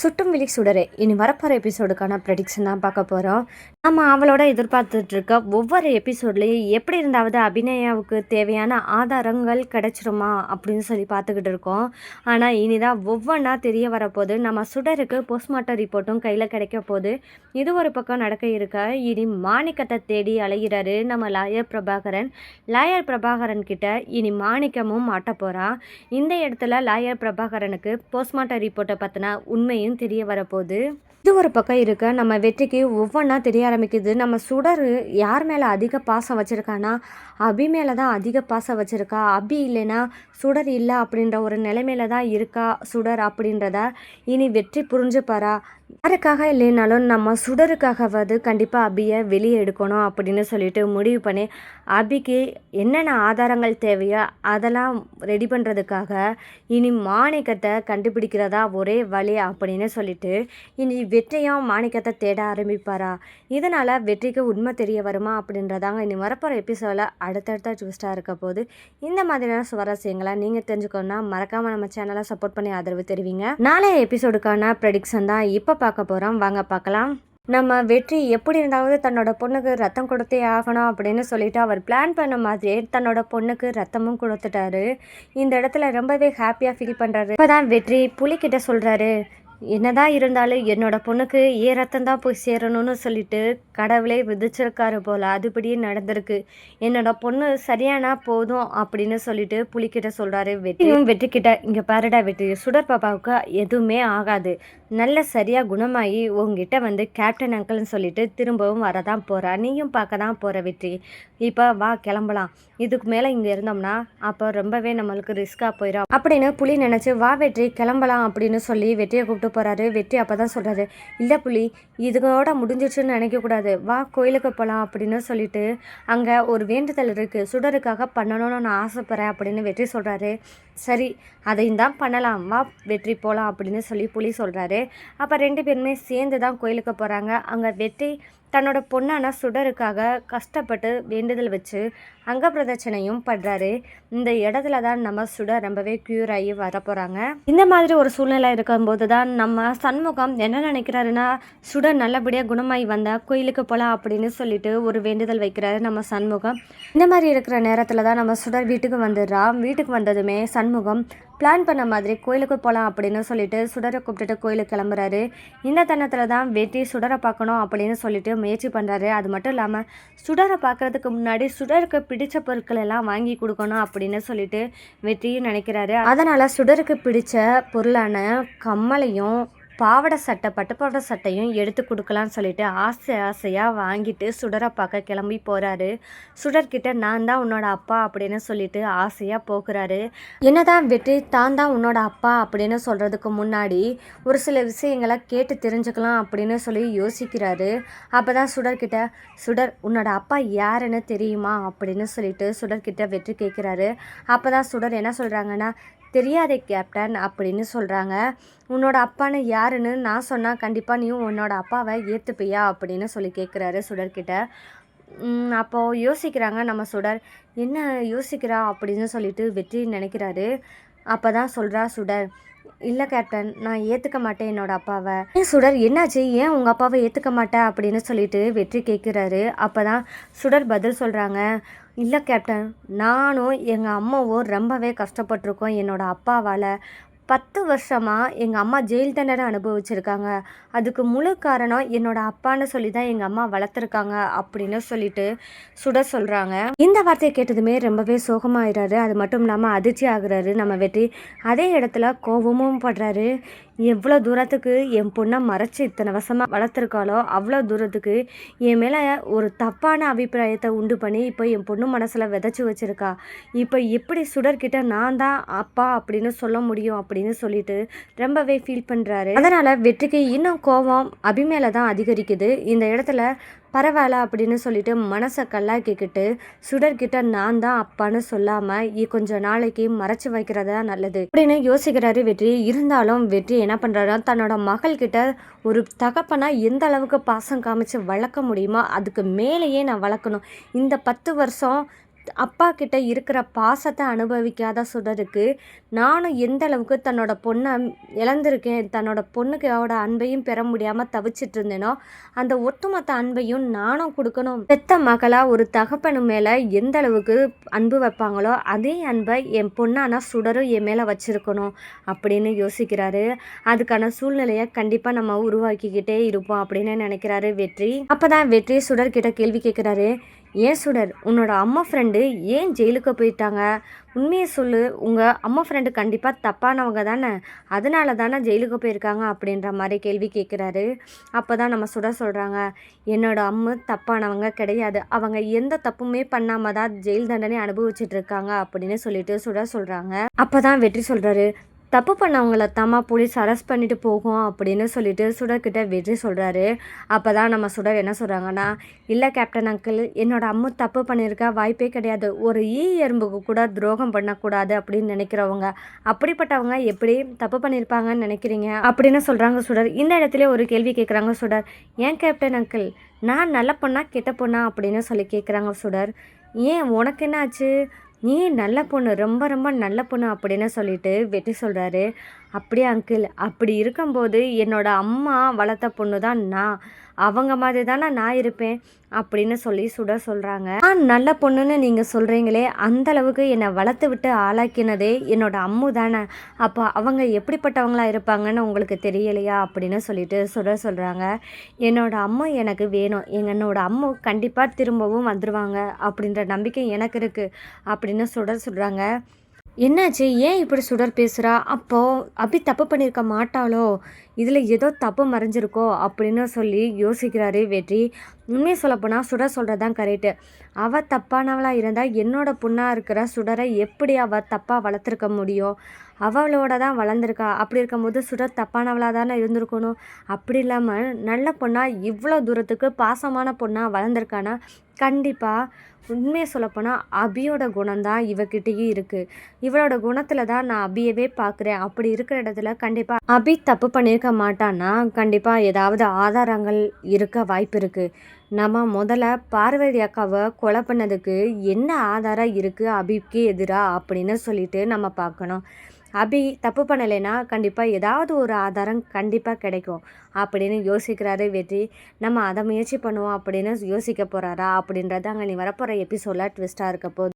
சுட்டும் விழி சுடரே இனி வரப்போகிற எபிசோடுக்கான ப்ரெடிக்ஷன் தான் பார்க்க போகிறோம். நம்ம அவளோட எதிர்பார்த்துட்டு இருக்க ஒவ்வொரு எபிசோட்லேயும் எப்படி இருந்தாவது அபிநயாவுக்கு தேவையான ஆதாரங்கள் கிடைச்சிருமா அப்படின்னு சொல்லி பார்த்துக்கிட்டு இருக்கோம். ஆனால் இனிதான் ஒவ்வொன்றா தெரிய வரப்போது. நம்ம சுடருக்கு போஸ்ட்மார்ட்டம் ரிப்போர்ட்டும் கையில் கிடைக்க போகுது. இது ஒரு பக்கம் நடக்க இருக்க, இனி மாணிக்கத்தை தேடி அலைகிறாரு நம்ம லாயர் பிரபாகரன். லாயர் பிரபாகரன் கிட்ட இனி மாணிக்கமும் மாட்ட போகிறான். இந்த இடத்துல லாயர் பிரபாகரனுக்கு போஸ்ட்மார்ட்டம் ரிப்போர்ட்டை பற்றின உண்மையும் தெரிய வரப்போகுது. இது ஒரு பக்கம் இருக்க, நம்ம வெற்றிக்கு ஒவ்வொன்றா தெரிய ஆரம்பிக்குது. நம்ம சுடர் யார் மேலே அதிக பாசம் வச்சுருக்கானா, அபி மேலே தான் அதிக பாசம் வச்சுருக்கா. அபி இல்லைன்னா சுடர் இல்லை அப்படின்ற ஒரு நிலைமையில தான் இருக்கா சுடர் அப்படின்றத இனி வெற்றி புரிஞ்சுப்பாரா. யாருக்காக இல்லைனாலும் நம்ம சுடருக்காகவாது கண்டிப்பாக அபியை வெளியே எடுக்கணும் அப்படின்னு சொல்லிட்டு முடிவு பண்ணி அபிக்கு என்னென்ன ஆதாரங்கள் தேவையோ அதெல்லாம் ரெடி பண்ணுறதுக்காக இனி மாணிக்கத்தை கண்டுபிடிக்கிறதா ஒரே வழி அப்படின்னு சொல்லிட்டு இனி வெற்றியும் மாணிக்கத்தை தேட ஆரம்பிப்பாரா. இதனால் வெற்றிக்கு உண்மை தெரிய வருமா அப்படின்றதாங்க இனி வரப்போகிற எபிசோடில் அடுத்தடுத்த ட்விஸ்ட்டாக இருக்க போது. இந்த மாதிரியான சுவாரஸ்யங்களை நீங்கள் தெரிஞ்சுக்கணுன்னா மறக்காமல் நம்ம சேனலை சப்போர்ட் பண்ணி ஆதரவு தெரிவிங்க. நாளைய எபிசோடுக்கான ப்ரெடிக்ஷன் தான் இப்போ பார்க்க போகிறோம், வாங்க பார்க்கலாம். நம்ம வெற்றி எப்படி இருந்தாவது தன்னோட பொண்ணுக்கு ரத்தம் கொடுத்தே ஆகணும் அப்படின்னு சொல்லிட்டு அவர் பிளான் பண்ண மாதிரியே தன்னோட பொண்ணுக்கு ரத்தமும் கொடுத்துட்டாரு. இந்த இடத்துல ரொம்பவே ஹாப்பியாக ஃபீல் பண்ணுறாரு. இப்போ தான் வெற்றி புலிக்கிட்ட சொல்கிறாரு, என்னதான் இருந்தாலும் என்னோட பொண்ணுக்கு ரத்தம் தான் போய் சேரணும்னு சொல்லிட்டு கடவுளே விதிச்சிருக்காரு போல். அதுபடியே நடந்திருக்கு. என்னோட பொண்ணு சரியானா போதும் அப்படின்னு சொல்லிட்டு புலிக்கிட்ட சொல்கிறாரு. வெற்றிக்கிட்ட, இங்கே பாருடா வெற்றி, சுடர் பாப்பாவுக்கு எதுவுமே ஆகாது, நல்ல சரியாக குணமாகி உங்ககிட்ட வந்து கேப்டன் அங்கிள்னு சொல்லிட்டு திரும்பவும் வரதான் போகிறா, நீயும் பார்க்க தான் போகிற வெற்றி. இப்போ வா கிளம்பலாம், இதுக்கு மேலே இங்கே இருந்தோம்னா அப்போ ரொம்பவே நம்மளுக்கு ரிஸ்க்காக போயிடும் அப்படின்னு புலி நினச்சி வா வெற்றி கிளம்பலாம் அப்படின்னு சொல்லி வெற்றியை கூப்பிட்டு போகிறாரு. வெற்றி அப்போ தான் சொல்கிறாரு, இல்லை புலி இதுகளோட முடிஞ்சிடுச்சுன்னு நினைக்கக்கூடாது, வா கோயிலுக்கு போகலாம் அப்படின்னு சொல்லிட்டு அங்கே ஒரு வேண்டுதல் இருக்குது, சுடருக்காக பண்ணணும்னு நான் ஆசைப்பட்றேன் அப்படின்னு வெற்றி சொல்கிறாரு. சரி அதையும் தான் பண்ணலாம், வா வெற்றி போகலாம் அப்படின்னு சொல்லி புலி சொல்கிறாரு. அப்போ ரெண்டு பேருமே சேர்ந்து தான் கோயிலுக்கு போகிறாங்க. அங்கே வெற்றி தன்னோட பொண்ணான சுடருக்காக கஷ்டப்பட்டு வேண்டுதல் வச்சு அங்க பிரதட்சணையும் பண்ணுறாரு. இந்த இடத்துல தான் நம்ம சுடர் ரொம்பவே க்யூர் ஆகி வரப்போகிறாங்க. இந்த மாதிரி ஒரு சூழ்நிலை இருக்கும்போது தான் நம்ம சண்முகம் என்ன நினைக்கிறாருன்னா, சுடர் நல்லபடியாக குணமாகி வந்தால் கோயிலுக்கு போகலாம் அப்படின்னு சொல்லிட்டு ஒரு வேண்டுதல் வைக்கிறாரு நம்ம சண்முகம். இந்த மாதிரி இருக்கிற நேரத்தில் தான் நம்ம சுடர் வீட்டுக்கு வந்துடுறான். வீட்டுக்கு வந்ததுமே சண்முகம் பிளான் பண்ண மாதிரி கோயிலுக்கு போகலாம் அப்படின்னு சொல்லிட்டு சுடரை கூப்பிட்டுட்டு கோயிலுக்கு கிளம்புறாரு. இந்த தருணத்தில் தான் வெற்றி சுடரை பார்க்கணும் அப்படின்னு சொல்லிட்டு முயற்சி பண்ணுறாரு. அது மட்டும் இல்லாமல் சுடரை பார்க்குறதுக்கு முன்னாடி சுடருக்கு பிடிச்ச பொருட்கள் எல்லாம் வாங்கி கொடுக்கணும் அப்படின்னு சொல்லிட்டு வெற்றியும் நினைக்கிறாரு. அதனால் சுடருக்கு பிடிச்ச பொருளான கம்மலையும் பாவாடை சட்டை பட்டுப்பாவாடை சட்டையும் எடுத்து கொடுக்கலான்னு சொல்லிட்டு ஆசையாக வாங்கிட்டு சுடரை பார்க்க கிளம்பி போகிறாரு. சுடர்கிட்ட நான் தான் உன்னோட அப்பா அப்படின்னு சொல்லிட்டு ஆசையாக போகிறாரு. என்னதான் வெற்றி தான் உன்னோட அப்பா அப்படின்னு சொல்கிறதுக்கு முன்னாடி ஒரு சில விஷயங்களை கேட்டு தெரிஞ்சுக்கலாம் அப்படின்னு சொல்லி யோசிக்கிறாரு. அப்போ தான் சுடர்கிட்ட, சுடர் உன்னோட அப்பா யாருன்னு தெரியுமா அப்படின்னு சொல்லிட்டு சுடர்கிட்ட வெற்றி கேட்குறாரு. அப்போ தான் சுடர் என்ன சொல்கிறாங்கன்னா, தெரியாதே கேப்டன் அப்படின்னு சொல்கிறாங்க. உன்னோட அப்பான்னு யாருன்னு நான் சொன்னால் கண்டிப்பாக நீயும் உன்னோட அப்பாவை ஏற்றுப்பியா அப்படின்னு சொல்லி கேட்குறாரு சுடர்கிட்ட. அப்போது யோசிக்கிறாங்க நம்ம சுடர், என்ன யோசிக்கிறா அப்படின்னு சொல்லிட்டு வெற்றி நினைக்கிறாரு. அப்போ தான் சொல்கிறா சுடர், இல்லை கேப்டன் நான் ஏற்றுக்க மாட்டேன் என்னோட அப்பாவை. ஏன் சுடர் என்னாச்சு, ஏன் உங்கள் அப்பாவை ஏற்றுக்க மாட்டேன் அப்படின்னு சொல்லிட்டு வெற்றி கேட்குறாரு. அப்போ தான் சுடர் பதில் சொல்கிறாங்க, இல்லை கேப்டன் நானும் எங்கள் அம்மாவும் ரொம்பவே கஷ்டப்பட்டிருக்கோம் என்னோடய அப்பாவால். 10 வருஷமாக எங்கள் அம்மா ஜெயில் தண்டனை அனுபவிச்சிருக்காங்க. அதுக்கு முழு காரணம் என்னோடய அப்பான்னு சொல்லி தான் எங்கள் அம்மா வளர்த்துருக்காங்க அப்படின்னு சொல்லிட்டு சுடர் சொல்கிறாங்க. இந்த வார்த்தையை கேட்டதுமே ரொம்பவே சோகமாகிறாரு. அது மட்டும் இல்லாமல் அதிர்ச்சி ஆகுறாரு நம்ம வெற்றி. அதே இடத்துல கோபமும் படுறாரு. எவ்வளோ தூரத்துக்கு என் பொண்ணை மறைச்சி இத்தனை வருஷமாக வளர்த்துருக்காளோ அவ்வளோ தூரத்துக்கு என் மேலே ஒரு தப்பான அபிப்பிராயத்தை உண்டு பண்ணி இப்போ என் பொண்ணு மனசில் விதைச்சி வச்சுருக்கா. இப்போ எப்படி சுடர்கிட்ட நான் தான் அப்பா அப்படின்னு சொல்ல முடியும் அப்படின்னு சொல்லிட்டு ரொம்பவே ஃபீல் பண்ணுறாரு. அதனால் வெற்றிக்கு இன்னும் கோபம் அபி மேலே தான் அதிகரிக்குது. இந்த இடத்துல பரவாயில்ல அப்படின்னு சொல்லிட்டு மனசை கல்லாக்கிக்கிட்டு சுடர்கிட்ட நான் தான் அப்பான்னு சொல்லாமல் கொஞ்சம் நாளைக்கு மறைச்சி வைக்கிறதா நல்லது அப்படின்னு யோசிக்கிறாரு வெற்றி. இருந்தாலும் வெற்றி என்ன பண்ணுறாரு, தன்னோட மகள்கிட்ட ஒரு தகப்பனா எந்த அளவுக்கு பாசம் காமிச்சு வளர்க்க முடியுமோ அதுக்கு மேலேயே நான் வளர்க்கணும். இந்த 10 வருஷம் அப்பா கிட்ட இருக்கிற பாசத்தை அனுபவிக்காத சுடருக்கு நானும் எந்த அளவுக்கு தன்னோட பொண்ணை இழந்திருக்கேன், தன்னோட பொண்ணுக்கோட அன்பையும் பெற முடியாமல் தவிச்சிட்டு இருந்தேனோ அந்த ஒட்டுமொத்த அன்பையும் நானும் கொடுக்கணும். பெத்த மகளா ஒரு தகப்பனு மேலே எந்த அளவுக்கு அன்பு வைப்பாங்களோ அதே அன்பை என் பொண்ணானா சுடரும் என் மேலே வச்சிருக்கணும் அப்படின்னு யோசிக்கிறாரு. அதுக்கான சூழ்நிலையை கண்டிப்பாக நம்ம உருவாக்கிக்கிட்டே இருப்போம் அப்படின்னு நினைக்கிறாரு வெற்றி. அப்போ தான் வெற்றி சுடர்கிட்ட கேள்வி கேட்குறாரு. ஏன் சுடர், உன்னோட அம்மா ஃப்ரெண்டு ஏன் ஜெயிலுக்கு போயிட்டாங்க? உண்மையை சொல்லு, உங்கள் அம்மா ஃப்ரெண்டு கண்டிப்பாக தப்பானவங்க தானே, அதனால தானே ஜெயிலுக்கு போயிருக்காங்க அப்படின்ற மாதிரி கேள்வி கேட்குறாரு. அப்போ தான் நம்ம சுடர் சொல்கிறாங்க, என்னோட அம்மா தப்பானவங்க கிடையாது, அவங்க எந்த தப்புமே பண்ணாமல் தான் ஜெயில் தண்டனை அனுபவிச்சுட்டு இருக்காங்க அப்படின்னு சொல்லிட்டு சுடர் சொல்கிறாங்க. அப்போ தான் வெற்றி சொல்கிறாரு, தப்பு பண்ணவங்கள தாம்மா போலீஸ் அரெஸ்ட் பண்ணிட்டு போகும் அப்படின்னு சொல்லிட்டு சுடர்கிட்ட வெற்றி சொல்கிறாரு. அப்போ தான் நம்ம சுடர் என்ன சொல்கிறாங்கன்னா, இல்லை கேப்டன் அங்கிள், என்னோட அம்மா தப்பு பண்ணியிருக்கா வாய்ப்பே கிடையாது, ஒரு எறும்புக்கு கூட துரோகம் பண்ணக்கூடாது அப்படின்னு நினைக்கிறவங்க, அப்படிப்பட்டவங்க எப்படி தப்பு பண்ணியிருப்பாங்கன்னு நினைக்கிறீங்க அப்படின்னு சொல்கிறாங்க சுடர். இந்த இடத்துல ஒரு கேள்வி கேட்குறாங்க சுடர், ஏன் கேப்டன் அங்கிள், நான் நல்ல பொண்ணா கெட்ட பொண்ணா அப்படின்னு சொல்லி கேட்குறாங்க சுடர். ஏன் உனக்கு என்ன ஆச்சு, நீ நல்ல பொண்ணு, ரொம்ப ரொம்ப நல்ல பொண்ணு அப்படின்னு சொல்லிட்டு வெற்றி சொல்கிறாரு. அப்படியே அங்கிள், அப்படி இருக்கும்போது என்னோட அம்மா வளர்த்த பொண்ணு தான் நான், அவங்க மாதிரி தானே நான் இருப்பேன் அப்படின்னு சொல்லி சுடர் சொல்கிறாங்க. நான் நல்ல பொண்ணுன்னு நீங்கள் சொல்கிறீங்களே, அந்தளவுக்கு என்னை வளர்த்து விட்டு ஆளாக்கினதே என்னோட அம்மு தானே, அப்போ அவங்க எப்படிப்பட்டவங்களா இருப்பாங்கன்னு உங்களுக்கு தெரியலையா அப்படின்னு சொல்லிட்டு சுடர் சொல்கிறாங்க. என்னோட அம்மா எனக்கு வேணும், என்னோட அம்மா கண்டிப்பாக திரும்பவும் வந்துடுவாங்க அப்படின்ற நம்பிக்கை எனக்கு இருக்குது அப்படின்னு சுடர் சொல்கிறாங்க. என்னாச்சு, ஏன் இப்படி சுடர் பேசுகிறா, அப்போது அபி தப்பு பண்ணியிருக்க மாட்டாளோ, இதில் ஏதோ தப்பு மறைஞ்சிருக்கோ அப்படின்னு சொல்லி யோசிக்கிறாரு வெற்றி. உண்மையை சொல்லப்போனால் சுடர் சொல்கிறது தான் கரெக்டு. அவள் தப்பானவளாக இருந்தால் என்னோட பொண்ணாக இருக்கிற சுடரை எப்படி அவள் தப்பாக வளர்த்துருக்க முடியும், அவளோட தான் வளர்ந்துருக்கா, அப்படி இருக்கும்போது சுடர் தப்பானவளாக தானே இருந்திருக்கணும். அப்படி இல்லாமல் நல்ல பொண்ணாக இவ்வளோ தூரத்துக்கு பாசமான பொண்ணாக வளர்ந்துருக்கானா கண்டிப்பாக உண்மையை சொல்லப்போனால் அபியோட குணம்தான் இவகிட்டேயும் இருக்குது. இவளோட குணத்தில் தான் நான் அபியவே பார்க்குறேன். அப்படி இருக்கிற இடத்துல கண்டிப்பாக அபி தப்பு பண்ணியிருக்க மாட்டான்னா கண்டிப்பாக ஏதாவது ஆதாரங்கள் இருக்க வாய்ப்பு இருக்குது. நம்ம முதல்ல பார்வதி அக்காவை கொலை பண்ணதுக்கு என்ன ஆதாரம் இருக்குது அபிக்கு எதிராக அப்படின்னு சொல்லிட்டு நம்ம பார்க்கணும். அபி தப்பு பண்ணலைன்னா கண்டிப்பாக ஏதாவது ஒரு ஆதாரம் கண்டிப்பாக கிடைக்கும் அப்படின்னு யோசிக்கிறாரு வெற்றி. நம்ம அதை முயற்சி பண்ணுவோம் அப்படின்னு யோசிக்க போகிறாரா அப்படின்றது அங்கே நீ வரப்போகிற எபிசோடில் ட்விஸ்ட்டாக இருக்க போகுது.